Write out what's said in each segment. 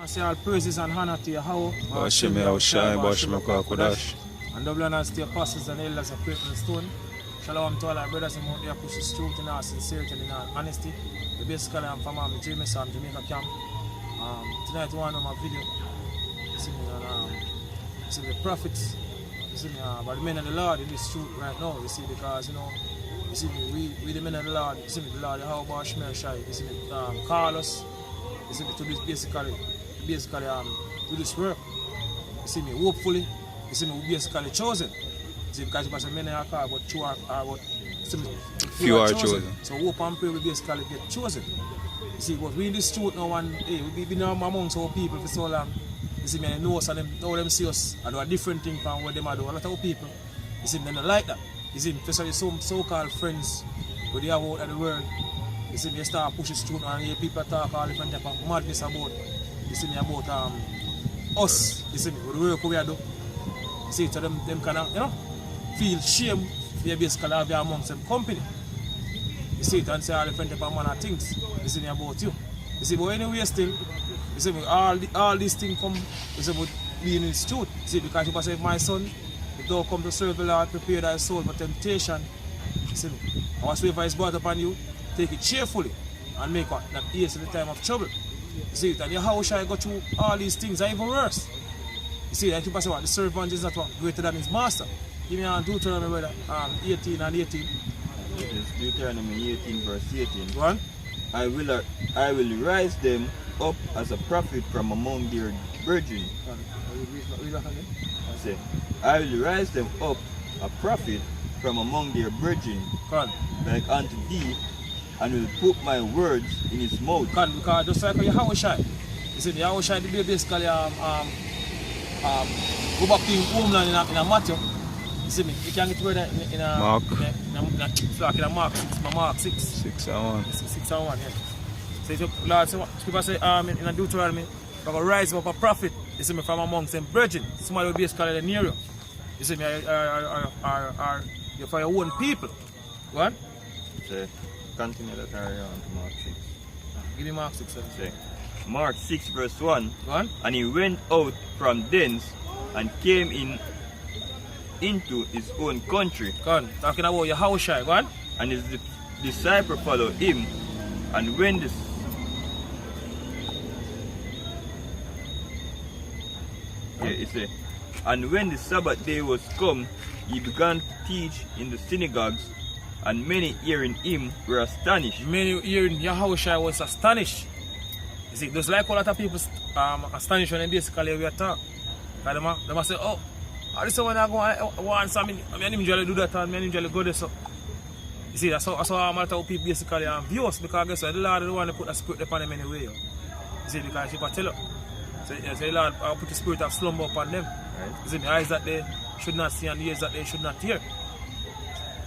say all praises and honor to Yahawah WA Yahawashi. and double honors to the apostles and elders of Great Stone. Shalom to all our brothers and out there push the truth in our sincerity and in our honesty. Basically, I'm from Jamaica, Jamaica camp. Tonight, one of my video. You see me, you see the prophets. You see me, but the men of the Lord in this truth right now. You see, because you see me, we the men of the Lord. You see me, the Lord Yahawah WA Yahawashi. You see me, call us. You see me, to this basically do this work. You see me, hopefully. You see me, we basically chosen. You see, because you say many are called, but two are what. Few are chosen. So hope and pray we basically get chosen. You see, but we in this truth now, and hey, we've been amongst our people for so long. You see, me know us and them, now them see us and do a different thing from what them do. A lot of our people, you see, they don't like that. You see, especially some so-called friends who they have out of the world. You see, me start pushing truth and hear people talk all different type of madness about. You see me about us. You see me, with the work we do. You see, to them kind of, feel shame. They basically have you amongst them company. You see it and say all different type of manner of things. You see me about you. You see, but anyway still, you see me, all these things come, you see, about being in the truth. You see, because you say, my son, if thou come to serve the Lord, prepare thy soul for temptation. You see me, whatsoever is brought upon you, take it cheerfully and make what? Not ease in the time of trouble. You see it, and Yahawah go through all these things are even worse. You see, like you say what? The servant is not what? Greater than his master. Give me a Deuteronomy, brother, 18 and 18. It is Deuteronomy 18 verse 18. Go on. I will rise them up as a prophet from among their brethren. Read that again. Say, I will rise them up a prophet from among their brethren, like unto thee, and will put my words in his mouth. Because just like Yahawah, you see, Yahawah the basically go back to his homeland in a Matthew. You see me, you can get word in a Mark. In a Mark 6, Mark 6. 6 and 1. 6 and 1, yeah. So if you, Lord, so people say in a Deuteronomy, I'm going to rise up a prophet, you see me, from amongst them brethren. Somebody will basically near you. You see me, you're for your own people. What? Say, continue that area on to Mark 6. Give me Mark 6. Say, Mark 6 verse 1. Go on. And he went out from thence and came into his own country. Go on. Talking about Yahawah. Go on. And his disciple followed him. And when the and when the Sabbath day was come, he began to teach in the synagogues, and many hearing him were astonished. Many hearing Yahawah was astonished. You see, just like a lot of people astonished when they basically we attack. Because they must say, oh, this is when I go want something. I mean, I usually do that and I usually go there. So you see, that's how a lot of people basically view us, because guess what, the Lord don't want to put a spirit upon them anyway. You see, because people tell you. So the Lord I'll put the spirit of slumber upon them. Right. You see, the eyes that they should not see and the ears that they should not hear.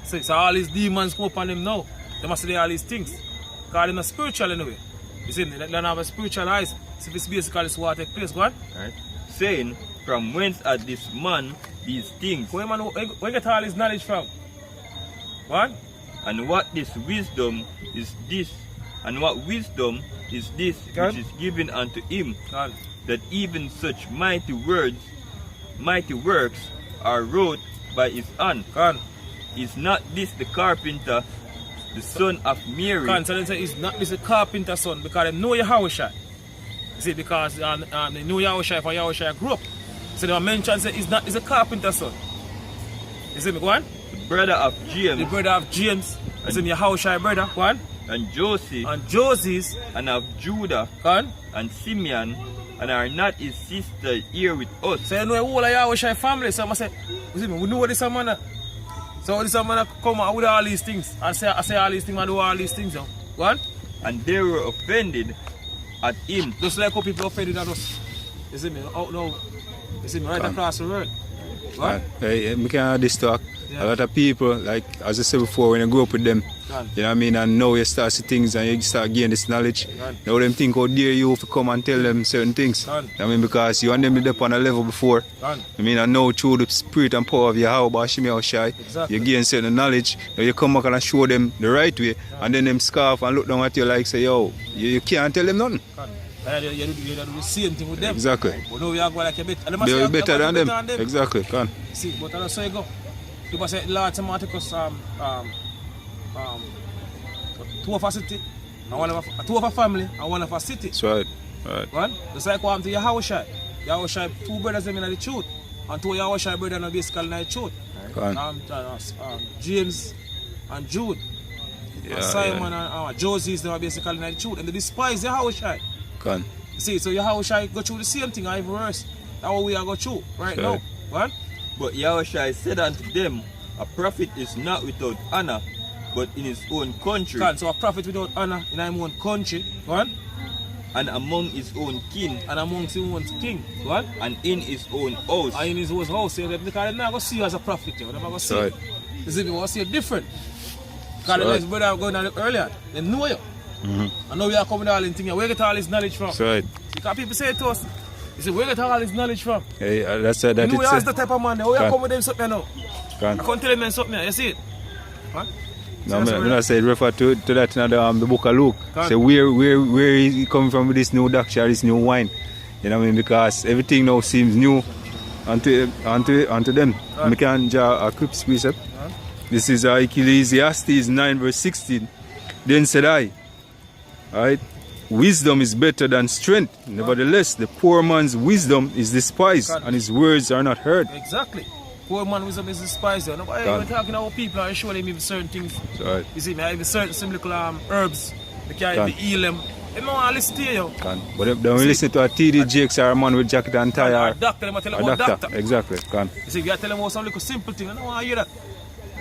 So all these demons come upon them now. They must say all these things. Because they're not spiritual anyway. You see, they don't have a spiritual eyes. So it's basically what take place. Go on. Right. Saying, from whence had this man these things? Where you get all this knowledge from? What? And what this wisdom is this? And what wisdom is this which is given unto him? That even such mighty works are wrought by his hand. Is not this the carpenter, the son of Mary? So they say, is not this the carpenter son, because they know Yahawah. You see, because they know Yahawah for Yahawah grew up. So they mention say is a carpenter son. You see me, go on? The brother of James. The brother of James. You see me, Yahawah brother, go on? And Joseph. And Joseph. And of Judah. Go on? And Simeon. And are not his sister here with us? So you know the whole of Yahawah family. So I say, you see me, we know this man. So this man come out with all these things. I say all these things and do all these things. Go on? And they were offended at him. Just like how people offended at us. You see me, out now. You see me, right across the world. What? Hey, we can have this talk. Yeah. A lot of people, like as I said before, when you grow up with them, you know what I mean, and now you start to see things and you start gaining this knowledge. Now them think how dare you to come and tell them certain things. I mean, because you and them up on a level before. I mean, and now through the spirit and power of Yahawah WA Yahawashi, you gain certain knowledge. Now you come back and show them the right way, and then them scarf and look down at you like say, yo, you can't tell them nothing. You do the same thing with them. Exactly. But now we are going like a bit. They're better than them. Exactly. Can. See, but that's how you go. People say, Lord, somebody take us two of a city, and two of a family, and one of a city. That's right. Right. One? Just like what happened to Yahawashi. Yahawashi, two brothers them in the truth. And two Yahawashi brothers are basically in the truth. James and Jude. Yeah, and Simon and Josie is basically in the truth. And they despise Yahawashi. Can. See, so Yahawashi go through the same thing, or even worse. That's what we are going through right now. Right? But Yahawashi said unto them, a prophet is not without honor, but in his own country. So a prophet without honor in his own country. Right? And among his own kin. And amongst his own king. Right? And in his own house. And in his own house. Because they're not going to see you as a prophet. They're not going to see you. You see, they want to see you different. Because the next brother going on earlier, they know you. And now we are coming to all in things. Where get all this knowledge from? That's right. Because people say to us, they say, where get all this knowledge from? Hey, that's that. You know, that's the type of man. How you come with them something now? I can't tell them something. You see it? Huh? No, I say refer to that in the book of Luke. Say where is he coming from with this new doctrine, this new wine? You know what I mean? Because everything now seems new unto them. We can draw a quick precept. This is Ecclesiastes 9 verse 16. Then said I, alright, wisdom is better than strength. Nevertheless, the poor man's wisdom is despised, and his words are not heard. Exactly. Poor man's wisdom is despised. Nobody even talking about people and showing them certain things. Right. You see, I have certain similar herbs. They can't even heal them. They don't want to listen to you. But they don't listen to a TD Jakes or a man with jacket and tie. Or a doctor, they tell them about doctor. Exactly. You see, if you tell them about some little simple thing, I don't want to hear that.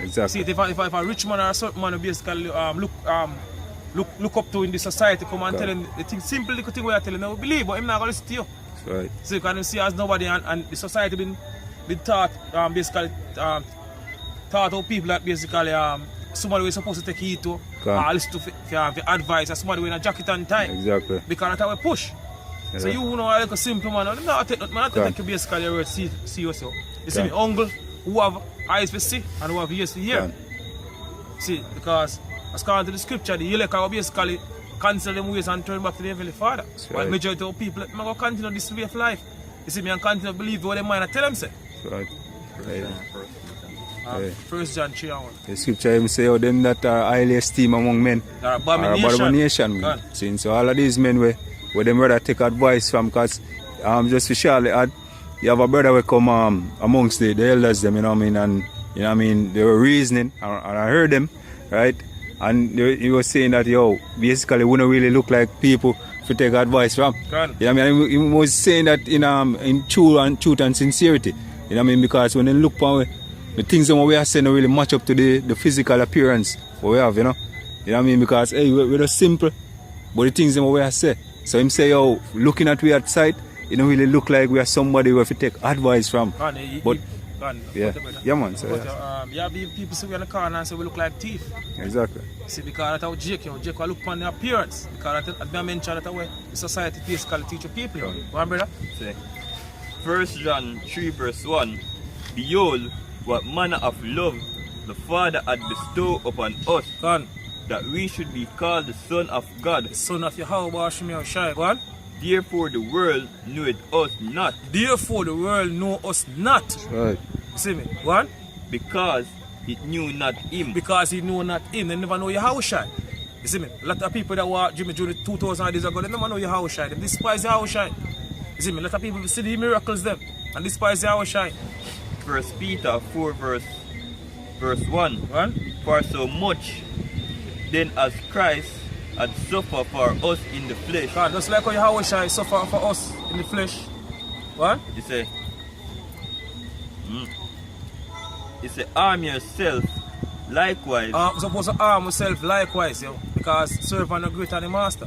Exactly. See, if a rich man or a certain man basically look up to in the society, come and tell them the thing, simple little thing where you tell them, they will believe, but I'm not going to listen to you. Right. So you can see as nobody and the society been taught basically taught how people that basically somebody we're supposed to take heed to listen to advice, and somebody with a jacket and tie. Exactly. Because that's how we push. Yeah. So you know like a simple man, I'm not take you basically your word see yourself. You see me uncle who have eyes to see and who have ears to hear. See, because as according to the scripture, the elect are basically cancel them ways and turn back to the Heavenly Father. But the majority of people, I'm going to continue this way of life. You see me, and continue to believe what they mind and tell them say. Right. First John 3:1. The scripture even say, them that are highly esteemed among men are abomination. So all of these men where them rather take advice from, because just for surely you have a brother will come amongst the elders them, you know what I mean, and you know what I mean, they were reasoning and I heard them, right? And he was saying that basically we don't really look like people to take advice from. You know what I mean? He was saying that in truth and sincerity. You know what I mean? Because when they look upon the things that we are saying don't really match up to the physical appearance what we have, you know? You know what I mean? Because we're just simple, but the things that we are saying. So him say, looking at we outside, it don't really look like we are somebody we have to take advice from. But yeah man. So, people see we in the corner and say we look like thief. Exactly. See, because that's how Jake will look upon the appearance. Because I mentioned that way the society basically teach people. One brother? Say, 1 John 3 verse 1. Behold, what manner of love the Father had bestowed upon us, that we should be called the Son of God. The Son of Yahawah WA Yahawashi. Go on. Therefore the world knoweth us not. Therefore the world know us not. Right. You see me? Go on. Because it knew not him. Because he knew not him. They never know Yahawashi. You see me? A lot of people that were Jimmy during 2000 years ago, they never know Yahawashi. They despise Yahawashi. You see me? A lot of people see the miracles them and despise Yahawashi. 1 Peter 4 verse 1. For so much then as Christ had suffered for us in the flesh. God, just like how Yahawashi suffered for us in the flesh. What? You say, arm yourself likewise. We're supposed to arm ourselves likewise, because servant are greater than the master.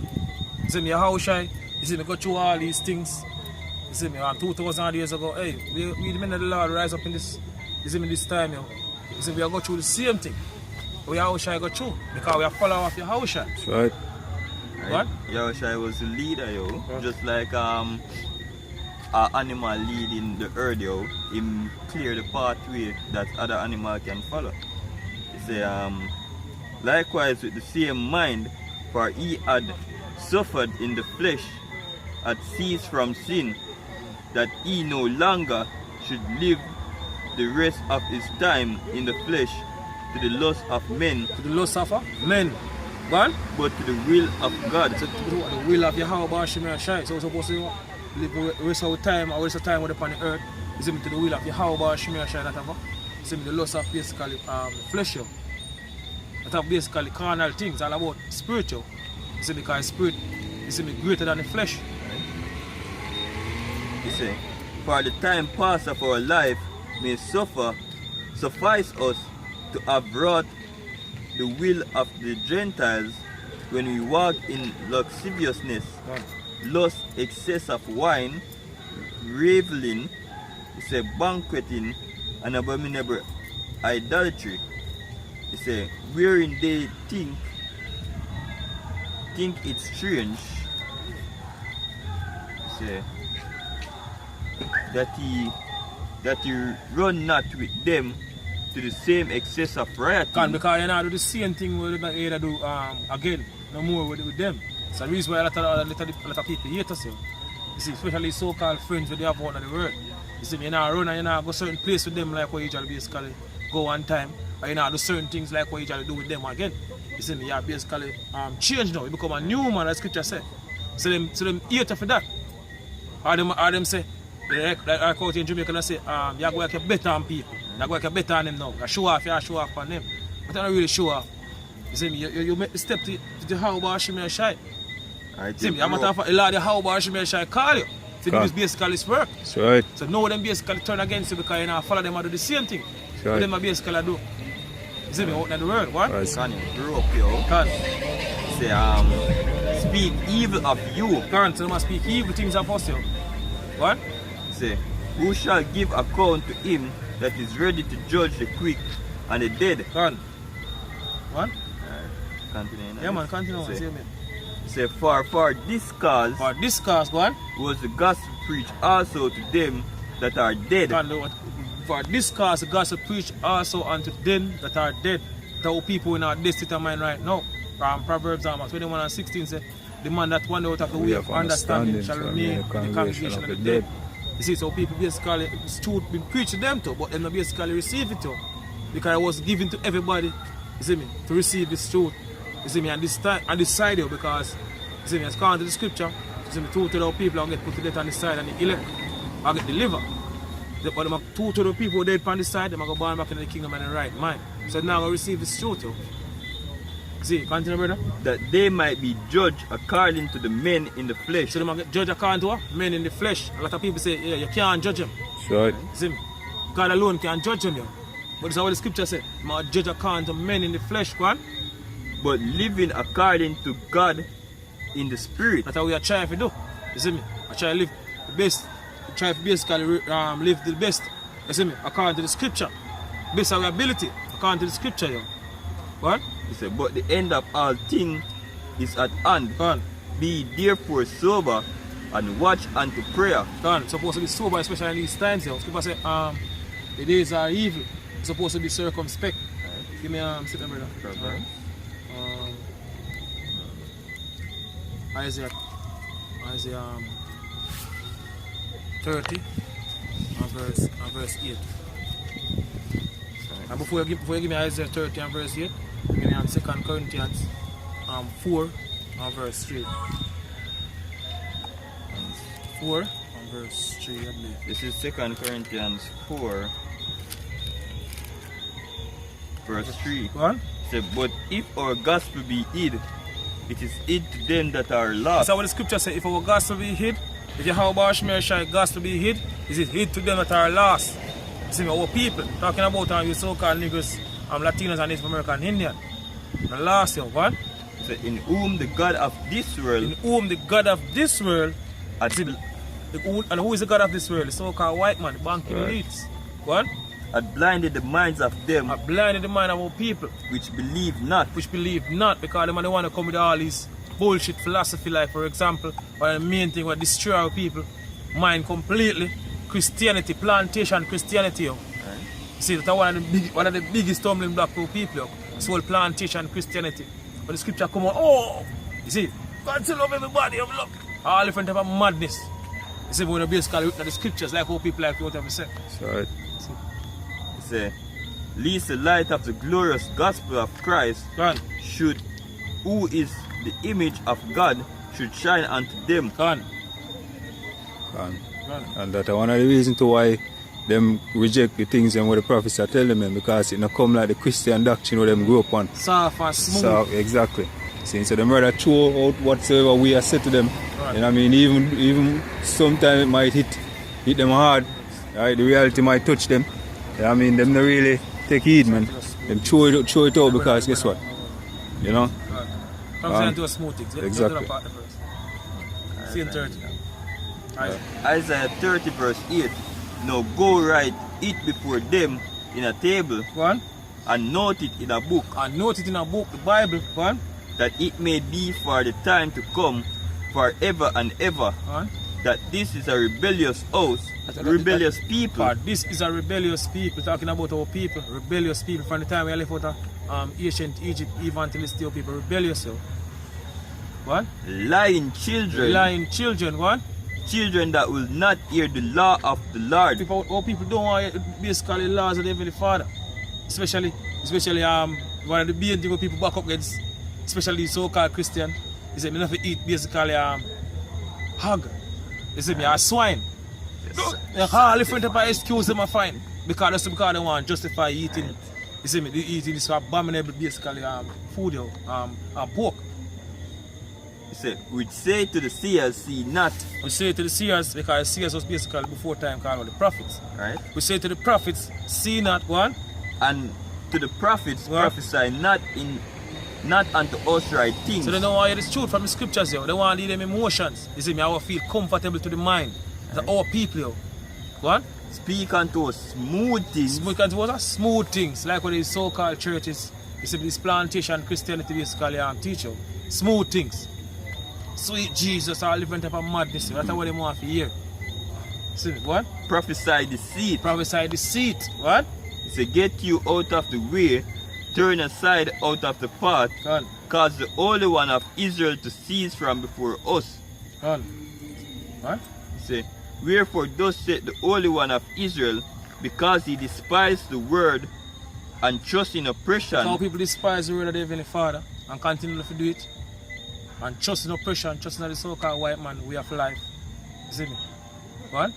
You see me, Yahawashi, you see me go through all these things. You see me, 2000 years ago, we the men of the Lord rise up in this, you see me, this time, You see, we are going through the same thing. We Yahawashi go through, because we are followers of Yahawashi. That's right. What? Yahawashi was the leader, just like an animal leading the herd, him clear the pathway that other animal can follow. He say, likewise with the same mind, for he had suffered in the flesh, had ceased from sin, that he no longer should live the rest of his time in the flesh to the lust of men. To the lust of men. What? But to the will of God. So to the will of Yahawah WA Yahawashi. So we're supposed to live the rest of our time, or rest of time upon the earth. Is it to the will of Yahawah WA Yahawashi that ever? Is it the lust of basically flesh? That are basically carnal things, all about spiritual. You see, because spirit is greater than the flesh. You see, for the time past of our life may suffice us to have wrought the will of the Gentiles when we walk in lasciviousness, lust, excess of wine, reveling, banqueting, and abominable idolatry. He said, wherein they think it strange, he said, that he run not with them to the same excess of riot. Because you know do the same thing we either do again, no more with them. So the reason why a lot of people hate us. You see, especially so-called friends when they have out of the world. You see, you know run and you know go certain place with them like what you usually basically go one time. Or you know do certain things like what you usually do with them again. You see me, you basically change now. You become a new man, as scripture said. So them hate for that. Or them say, like out in Jamaica, they say, you're going to get better on people. You're going to get better on them now. You show off on them. But I don't really show off. You see me, you make the step to the Yahawah WA Yahawashi. See me, I'm not the Lord Yahawah WA Yahawashi call you. So this basically his work. That's right. So now them basically turn against you because you know follow them and do the same thing. That's right. What them basically do. You see me out in the world, what? Right. Can you grow up, yo? Can. Say, speak evil of you. Can, so they must speak evil things of us, yo. What? Say, who shall give account to him that is ready to judge the quick and the dead? Can. What? Continue. Yeah man, continue. Say, See me. say, for this cause For this cause, what? was the gospel preached also to them that are dead. Can do what? For this cause the gospel preached also unto them that are dead. The people in our dead state of mind right now. Proverbs 21:16 says, the man that wander out of the way of understanding shall remain in the congregation of the dead. You see, so people basically, it's truth been preached to them too, but they not basically receive it too. Because it was given to everybody, you see me, to receive this truth. You see me, and this time, and this side here, because, you see me, it's according to the scripture, you see me, 2/3 of people are get put to death on this side and the elect are get delivered. But 2/3 of people dead on this side, they're going to go born back in the kingdom and the right mind. So now going to receive this truth too. See, continue, brother. That they might be judged according to the men in the flesh. So they might get judged according to what? Men in the flesh. A lot of people say, yeah, you can't judge them. That's right. See me? God alone can judge them. Yeah. But this is what the scripture says. You might judge according to men in the flesh, go on. But living according to God in the spirit. That's what we are trying to do. You see me? I try to live the best. I try to basically live the best. You see me? According to the scripture. Based on our ability. According to the scripture, yeah. What? He said, but the end of all things is at hand. Go on. Be therefore sober and watch unto prayer. Go on. Supposed to be sober, especially in these times. Yeah. Scripture say, the days are evil. You're supposed to be circumspect. Give me sit down, brother. Isaiah 30 and verse 8. And before you give me Isaiah 30 and verse 8, give me 2 Corinthians 4 and verse 3. 4 and verse 3, I believe. This is 2 Corinthians 4 verse 3. Go on. Say, but if our gospel be hid, it is hid to them that are lost. That's what the scripture says. If our gospel be hid, if Yahawah WA Yahawashi gospel be hid, is it hid to them that are lost? You see me, our people, talking about you so-called niggers, Latinos and Native American Indian. The last year, what? So in whom the God of this world, in whom the God of this world, and who is the God of this world? The so-called white man, the banking elites. What? had blinded the minds of them, had blinded the mind of our people, which believe not. Which believe not, because they want to come with all these bullshit philosophy, like for example, one of the main thing will destroy our people mind completely. Christianity, plantation Christianity. Right. See, that's one of the biggest stumbling block for people. This whole plantation Christianity. But the scripture come on, oh, you see, God to love everybody, love. All different type of madness. You see, when you basically look at the scriptures, like how people like you have said. That's right. Say, least the light of the glorious gospel of Christ should, who is the image of God, should shine unto them. And that's one of the reasons to why them reject the things and what the prophets are telling them, because it not come like the Christian doctrine where them grew up on. Soft and smooth. So, exactly. See, so them rather throw out whatsoever we have said to them. You know what I mean? Even sometimes it might hit them hard. Right? The reality might touch them. You know what I mean? Them not really take heed, man. Them throw it out because guess what? You know? Comes to a smooth thing. Exactly. Same 30. Isaiah 30 verse 8. Now go write it before them in a table. And note it in a book. And note it in a book, the Bible. That it may be for the time to come, forever and ever. That this is a rebellious house, rebellious people. This is a rebellious people, talking about our people, rebellious people from the time we left out of ancient Egypt, even till still people, rebellious. Lying children. Lying children, Children that will not hear the law of the Lord. People don't want basically laws of the Heavenly Father. Especially one of the main things people back up against, especially so-called Christian, is that we have to eat basically hog. You see me, a swine. All different type of excuse them I find. Because they want to justify eating. You see me, they eating this abominable basically food, pork. We say to the seers, see not. We say to the seers, because the seers was basically before time called the prophets. Right. We say to the prophets, see not one. And to the prophets, prophesy not unto us right things. So they don't want to hear the truth from the scriptures, yo. They want to hear them emotions. You see me, I will feel comfortable to the mind. That's our people, yo. What? Speak unto us smooth things. Speak unto us smooth things, like what these so-called churches, you see this plantation Christianity basically teach you. Smooth things. Sweet Jesus, all different type of madness. That's what they want to hear. See what? Prophesy deceit. Prophesy deceit. What? Get you out of the way, turn aside out of the path, cause the Holy One of Israel to cease from before us. What? Wherefore thus said the Holy One of Israel, because he despised the word and trust in oppression. How people despise the word of the Heavenly Father and continue to do it. And trust in oppression, trust in the so-called white man way of life. You see me? What?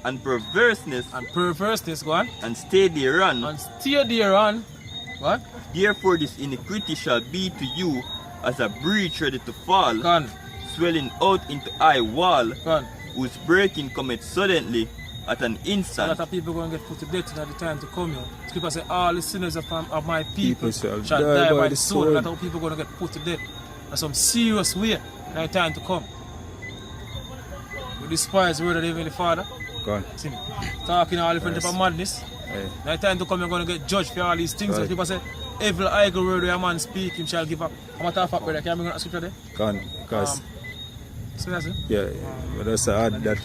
And perverseness. And perverseness, go on. And stay thereon. And stay thereon. What? Therefore this iniquity shall be to you as a breach ready to fall, swelling out into high wall, whose breaking cometh suddenly at an instant. A lot of people going to get put to death at the time to come here. Scripture say all the sinners of my people shall die by the sword. A lot of people going to get put to death in some serious way in the time to come. We despise the word of the Heavenly Father. See, talking all different type of madness. In the time to come, you're going to get judged for all these things. So people say, every idle word where a man speak, him shall give up. I'm a tough brother. Can I bring that scripture there? Because so that's it? Yeah, but that's hard that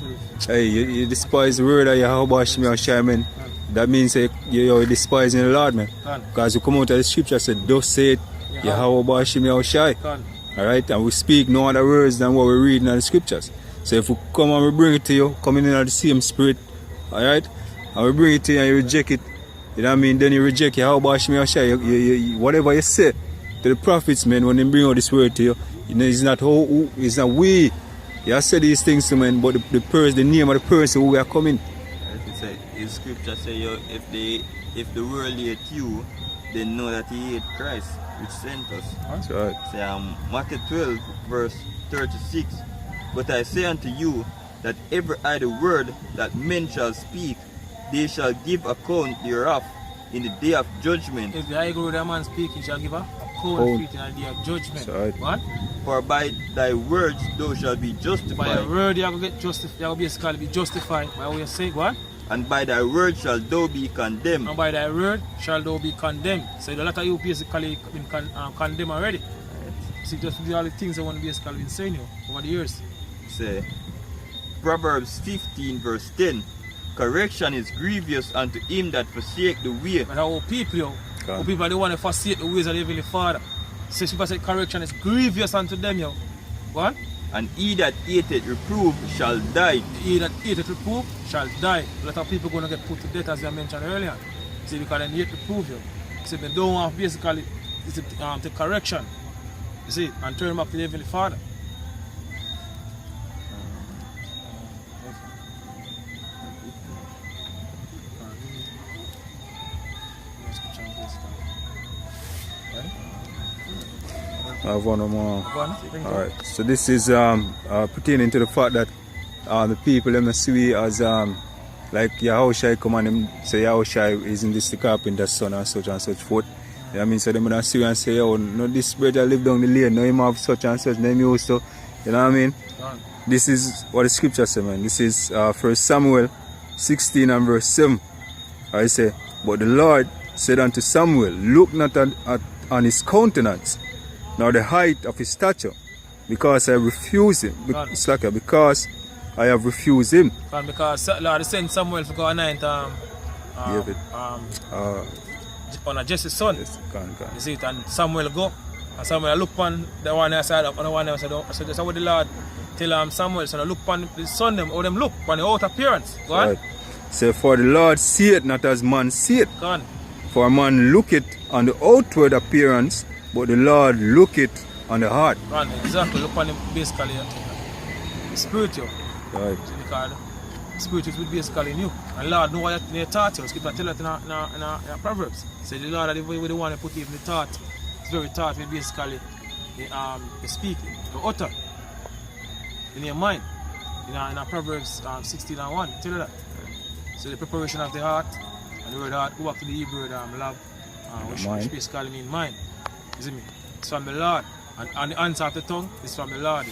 hey, you despise the word of Yahawah WA Yahawashi, man. That means you're despising the Lord, man. Because you come out of the scripture and say, thus said Yahawah WA Yahawashi. Alright, and we speak no other words than what we read in the scriptures. So if we come and we bring it to you, coming in the same spirit, alright, and we bring it to you and you reject it, you know what I mean, then you reject Yahawah WA Yahawashi. Whatever you say to the prophets, man, when they bring out this word to you, you know, it's not we. You said these things to men, but the name of the person who we are coming. The scripture say, if the world hate you, they know that he hate Christ, which sent us. That's right. Say, Matthew 12, verse 36. But I say unto you that every idle word that men shall speak, they shall give account thereof in the day of judgment. If the idle word that man speak, he shall give account in the day of judgment. Right. What? For by thy words thou shalt be justified. By your word you will get justified. You will basically be justified. By what you say, what? And by thy word shalt thou be condemned. And by thy word shall thou be condemned. So a lot of you basically been condemned already. Right. See, just all the things I want to basically been saying you over the years. Say, Proverbs 15 verse 10. Correction is grievous unto him that forsake the way. But our people, our people they want to forsake the ways of the Heavenly Father. So people say correction is grievous unto them, yo. What? and he that hateth reproof shall die. He that hateth reproof shall die. A lot of people going to get put to death, as I mentioned earlier. See, because they hate reproof you. See, they don't want basically the correction. You see, and turn back to the Heavenly Father. I have one more. Alright, so this is pertaining to the fact that the people them see as like Yahawashi come and him say Yahawashi isn't this the carpenter's son and such forth. You know what I mean? So them gonna see and say, oh no, this brother live down the lane, no him have such and such, name used to. You know what I mean? This is what the scripture says, man. This is 1 Samuel 16 and verse 7. I say, but the Lord said unto Samuel, look not on his countenance, nor the height of his stature, because I refuse him. It's like because I have refused him. Because Lord sent Samuel to go anoint David. On Jesse's son. Yes, you see it, and Samuel go, and Samuel look on the one side up, and the one else. So that's what the Lord tell Samuel, so look on the son them, or them look on the outer appearance. Go on. Right. So for the Lord seeth not as man seeth. Go on. For a man looketh on the outward appearance, but the Lord looketh on the heart. Right, exactly. Look on him basically spiritual. Right. Because spiritual will basically in you. And Lord know what you taught you. Scripture tell it in Proverbs. Say the Lord is the one who put even the thought. It's very thought will basically the speaking, the utter in your mind. In Proverbs 16 and 1. Tell you that. So the preparation of the heart and the word heart go back to the Hebrew word love, which basically means mind. You see me? It's from the Lord. And the answer of the tongue is from the Lord.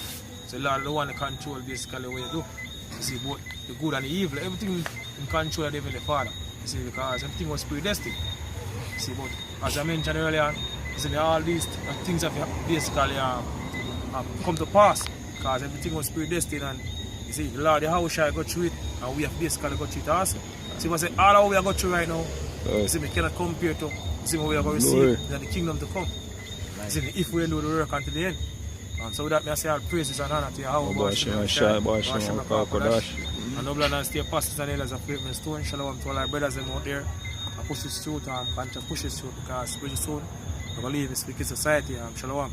So the Lord is the one to control basically what you do. You see, both the good and the evil, everything in control of the Heavenly Father. You see, because everything was predestined. You see, but as I mentioned earlier, you see, all these things have basically come to pass because everything was predestined, and you see, the Lord Yahawashi got through it, and we have basically got through it also. See, I say all we are going through right now, you see, we cannot compare to what we are going to receive in the kingdom to come. You see, if we do the work until the end. And so with that, I say all praises and honor to Yahawah WA Yahawashi. And noble and stay pastors and elders of Great Stone. Shalom to all our brothers and out there. I push this truth, can't push this truth because pretty soon we're going to leave this wicked society. Shalom.